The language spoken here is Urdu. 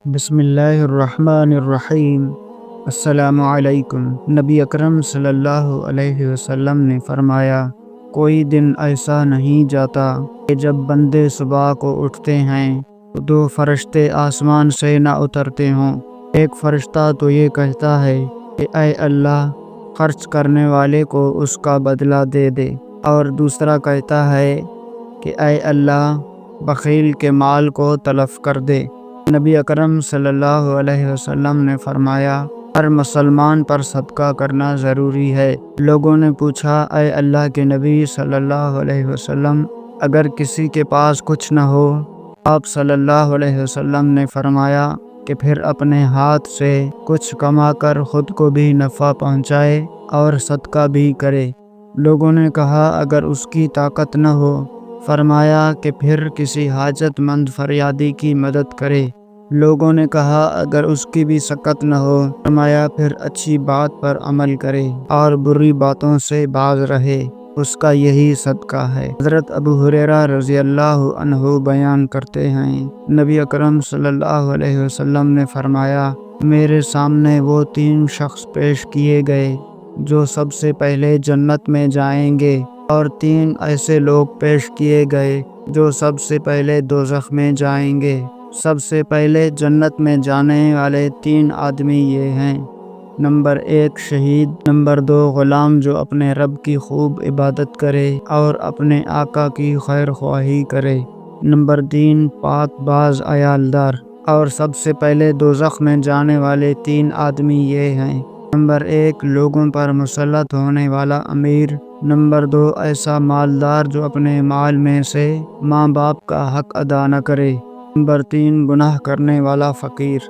بسم اللہ الرحمن الرحیم۔ السلام علیکم۔ نبی اکرم صلی اللہ علیہ وسلم نے فرمایا، کوئی دن ایسا نہیں جاتا کہ جب بندے صبح کو اٹھتے ہیں تو دو فرشتے آسمان سے نہ اترتے ہوں۔ ایک فرشتہ تو یہ کہتا ہے کہ اے اللہ، خرچ کرنے والے کو اس کا بدلہ دے دے، اور دوسرا کہتا ہے کہ اے اللہ، بخیل کے مال کو تلف کر دے۔ نبی اکرم صلی اللہ علیہ وسلم نے فرمایا، ہر مسلمان پر صدقہ کرنا ضروری ہے۔ لوگوں نے پوچھا، اے اللہ کے نبی صلی اللہ علیہ وسلم، اگر کسی کے پاس کچھ نہ ہو؟ آپ صلی اللہ علیہ وسلم نے فرمایا کہ پھر اپنے ہاتھ سے کچھ کما کر خود کو بھی نفع پہنچائے اور صدقہ بھی کرے۔ لوگوں نے کہا، اگر اس کی طاقت نہ ہو؟ فرمایا کہ پھر کسی حاجت مند فریادی کی مدد کرے۔ لوگوں نے کہا، اگر اس کی بھی سکت نہ ہو؟ فرمایا پھر اچھی بات پر عمل کرے اور بری باتوں سے باز رہے، اس کا یہی صدقہ ہے۔ حضرت ابو ہریرہ رضی اللہ عنہ بیان کرتے ہیں، نبی اکرم صلی اللہ علیہ وسلم نے فرمایا، میرے سامنے وہ 3 شخص پیش کیے گئے جو سب سے پہلے جنت میں جائیں گے، اور 3 ایسے لوگ پیش کیے گئے جو سب سے پہلے دوزخ میں جائیں گے۔ سب سے پہلے جنت میں جانے والے 3 آدمی یہ ہیں: نمبر 1 شہید، نمبر 2 غلام جو اپنے رب کی خوب عبادت کرے اور اپنے آقا کی خیر خواہی کرے، نمبر 3 پاک باز عیالدار۔ اور سب سے پہلے دوزخ میں جانے والے 3 آدمی یہ ہیں: نمبر 1 لوگوں پر مسلط ہونے والا امیر، نمبر 2 ایسا مالدار جو اپنے مال میں سے ماں باپ کا حق ادا نہ کرے، نمبر 3 گناہ کرنے والا فقیر۔